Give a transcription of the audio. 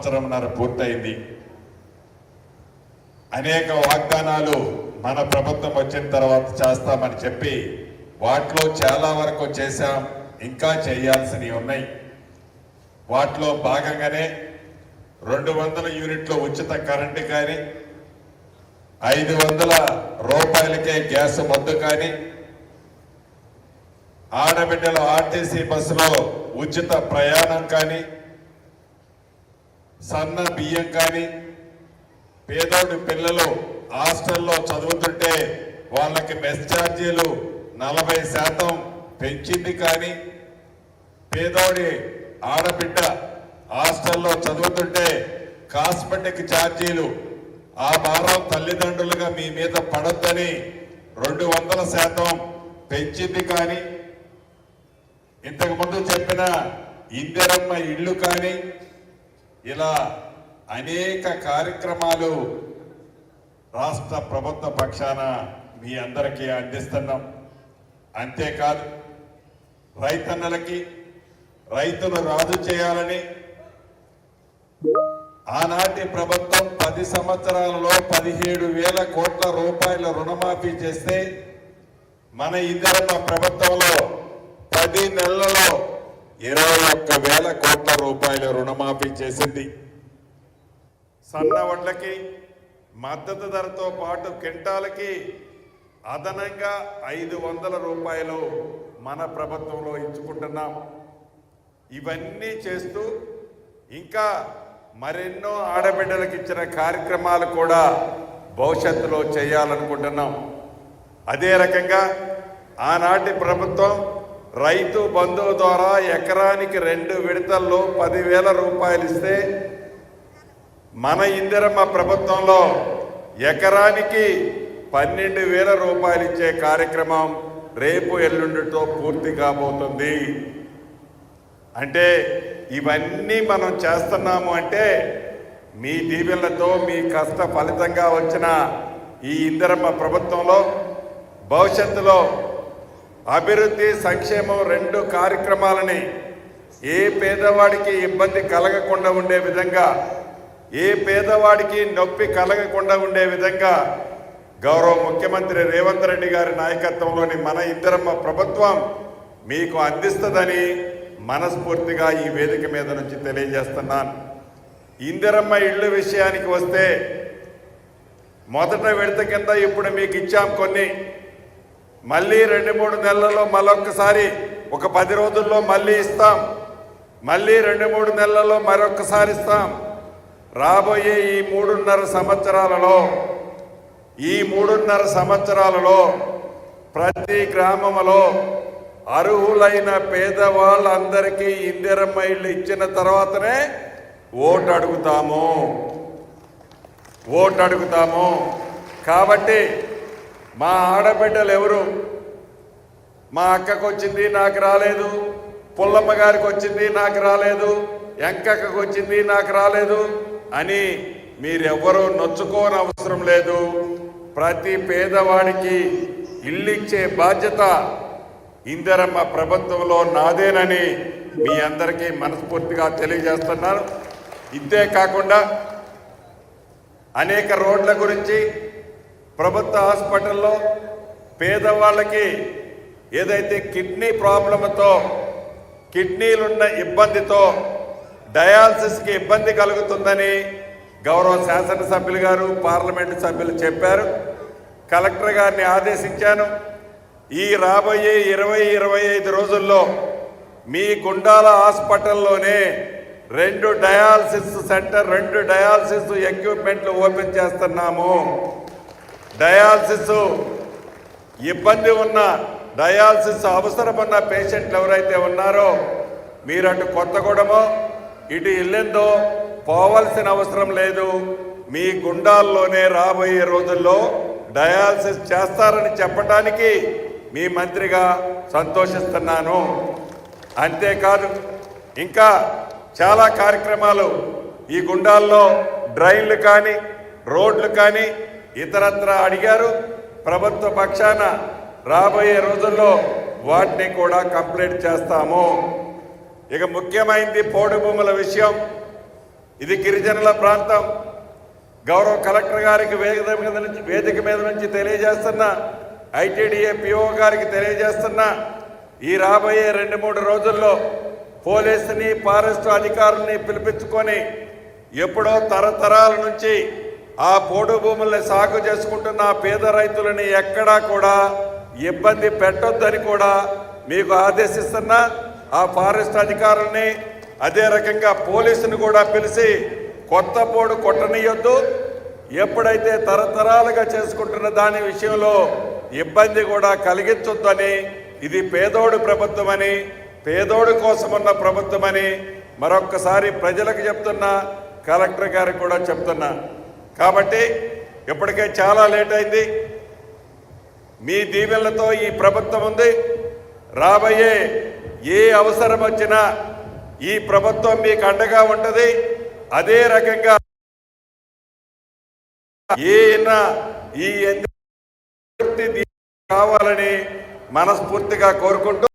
సంవత్సరంన్నర పూర్తయింది. అనేక వాగ్దానాలు మన ప్రభుత్వం వచ్చిన తర్వాత చేస్తామని చెప్పి వాటిలో చాలా వరకు చేశాం, ఇంకా చేయాల్సినవి ఉన్నాయి. వాటిలో భాగంగానే 200 యూనిట్ల ఉచిత కరెంటు కానీ, 500 రూపాయలకే గ్యాస్ మద్దు కానీ, ఆడబిడ్డల ఆర్టీసీ బస్సులో ఉచిత ప్రయాణం కానీ, సన్న బియ్యం కానీ, పేదోడి పిల్లలు హాస్టల్లో చదువుతుంటే వాళ్ళకి మెస్ ఛార్జీలు 40% పెంచింది కానీ, పేదోడి ఆడబిడ్డ హాస్టల్లో చదువుతుంటే కాస్మెటిక్ ఛార్జీలు ఆ భారం తల్లిదండ్రులుగా మీ మీద పడొద్దని 200% పెంచింది కానీ, ఇంతకుముందు చెప్పిన ఇందిరమ్మ ఇళ్ళు కానీ, ఇలా అనేక కార్యక్రమాలు రాష్ట్ర ప్రభుత్వ పక్షాన మీ అందరికీ అందిస్తున్నాం. అంతేకాదు రైతన్నలకి రైతులు రాజు చేయాలని ఆనాటి ప్రభుత్వం 10 సంవత్సరాలలో 17,000 కోట్ల రూపాయల రుణమాఫీ చేస్తే మన ఇందిరమ్మ ప్రభుత్వంలో 10 నెలలలో 21,000 కోట్ల రూపాయల రుణమాఫీ చేసింది. సన్న వడ్లకి మద్దతు ధరతో పాటు క్వింటాలకి అదనంగా 500 రూపాయలు మన ప్రభుత్వంలో ఇచ్చుకుంటున్నాం. ఇవన్నీ చేస్తూ ఇంకా మరెన్నో ఆడబిడ్డలకు ఇచ్చిన కార్యక్రమాలు కూడా భవిష్యత్తులో చేయాలనుకుంటున్నాం. అదే రకంగా ఆనాటి ప్రభుత్వం రైతు బంధువు ద్వారా ఎకరానికి 2 విడతల్లో 10,000 రూపాయలు ఇస్తే మన ఇందిరమ్మ ప్రభుత్వంలో ఎకరానికి 12,000 రూపాయలు ఇచ్చే కార్యక్రమం రేపు ఎల్లుండితో పూర్తి కాబోతుంది. అంటే ఇవన్నీ మనం చేస్తున్నాము అంటే మీ దీవెనలతో మీ కష్ట ఫలితంగా వచ్చిన ఈ ఇందిరమ్మ ప్రభుత్వంలో భవిష్యత్తులో అభివృద్ధి సంక్షేమం 2 కార్యక్రమాలని ఏ పేదవాడికి ఇబ్బంది కలగకుండా ఉండే విధంగా, ఏ పేదవాడికి నొప్పి కలగకుండా ఉండే విధంగా గౌరవ ముఖ్యమంత్రి రేవంత్ రెడ్డి గారి నాయకత్వంలోని మన ఇందిరమ్మ ప్రభుత్వం మీకు అందిస్తుందని మనస్ఫూర్తిగా ఈ వేదిక మీద నుంచి తెలియజేస్తున్నాను. ఇందిరమ్మ ఇళ్ళు విషయానికి వస్తే మొదట విడత కింద ఇప్పుడు మీకు ఇచ్చాం కొన్ని, మళ్ళీ 2-3 నెలల్లో మరొకసారి ఒక 10 రోజుల్లో మళ్ళీ ఇస్తాం, మళ్ళీ 2-3 నెలల్లో మరొకసారి ఇస్తాం. రాబోయే ఈ 3.5 సంవత్సరాలలో ప్రతి గ్రామంలో అర్హులైన పేదవాళ్ళందరికీ ఇందిరమ్మ ఇళ్ళు ఇచ్చిన తర్వాతనే ఓటు అడుగుతాము. కాబట్టి మా ఆడబిడ్డలు ఎవరు, మా అక్కకు వచ్చింది నాకు రాలేదు, పుల్లమ్మ గారికి వచ్చింది నాకు రాలేదు, ఎంకక్కకు వచ్చింది నాకు రాలేదు అని మీరెవ్వరూ నొచ్చుకోని అవసరం లేదు. ప్రతి పేదవాడికి ఇల్లు ఇచ్చే బాధ్యత ఇందిరమ్మ ప్రభుత్వంలో నాదేనని మీ అందరికీ మనస్ఫూర్తిగా తెలియజేస్తున్నాను. ఇంతే కాకుండా అనేక రోడ్ల గురించి, ప్రభుత్వ హాస్పిటల్లో పేదవాళ్ళకి ఏదైతే కిడ్నీ ప్రాబ్లంతో, కిడ్నీలున్న ఇబ్బందితో డయాలసిస్కి ఇబ్బంది కలుగుతుందని గౌరవ శాసనసభ్యులు గారు, పార్లమెంటు సభ్యులు చెప్పారు. కలెక్టర్ గారిని ఆదేశించాను. ఈ రాబోయే 20-25 రోజుల్లో మీ గుండాల హాస్పిటల్లోనే 2 డయాలసిస్ సెంటర్, 2 డయాలసిస్ ఎక్విప్మెంట్లు ఓపెన్ చేస్తున్నాము. డయాలసిస్ ఇబ్బంది ఉన్న, డయాలసిస్ అవసరమున్న పేషెంట్లు ఎవరైతే ఉన్నారో మీరు అటు కొత్తగూడెమో ఇటు ఇల్లెందో పోవాల్సిన అవసరం లేదు. మీ గుండాల్లోనే రాబోయే రోజుల్లో డయాలసిస్ చేస్తారని చెప్పడానికి మీ మంత్రిగా సంతోషిస్తున్నాను. అంతేకాదు ఇంకా చాలా కార్యక్రమాలు ఈ గుండాల్లో డ్రైన్లు కానీ, రోడ్లు కానీ ఇతరత్ర అడిగారు. ప్రభుత్వ పక్షాన రాబోయే రోజుల్లో వాటిని కూడా కంప్లీట్ చేస్తాము. ఇక ముఖ్యమైనది పోడు భూముల విషయం. ఇది గిరిజనుల ప్రాంతం. గౌరవ కలెక్టర్ గారికి వేదిక మీద నుంచి తెలియజేస్తున్నా, ఐటీడీఏ పిఓ గారికి తెలియజేస్తున్నా, ఈ రాబోయే 2-3 రోజుల్లో పోలీసుని ఫారెస్ట్ అధికారుల్ని పిలిపించుకొని ఎప్పుడో తరతరాల నుంచి ఆ పోడు భూముల్ని సాగు చేసుకుంటున్న పేద రైతులని ఎక్కడా కూడా ఇబ్బంది పెట్టొద్దని కూడా మీకు ఆదేశిస్తున్నా. ఆ ఫారెస్ట్ అధికారుల్ని అదే రకంగా పోలీసుని కూడా పిలిచి కొత్త పోడు కొట్టనీయొద్దు. ఎప్పుడైతే తరతరాలుగా చేసుకుంటున్న దాని విషయంలో ఇబ్బంది కూడా కలిగించొద్దని, ఇది పేదోడు ప్రభుత్వమని, పేదోడు కోసం ఉన్న ప్రభుత్వమని మరొక్కసారి ప్రజలకు చెప్తున్నా, కలెక్టర్ గారికి కూడా చెప్తున్నా. కాబట్టి ఇప్పటికే చాలా లేట్ అయింది. మీ దీవెనలతో ఈ ప్రభుత్వం ఉంది. రాబోయే ఏ అవసరం వచ్చినా ఈ ప్రభుత్వం మీకు అండగా ఉంటుంది. అదే రకంగా ఈ కావాలని మనస్ఫూర్తిగా కోరుకుంటూ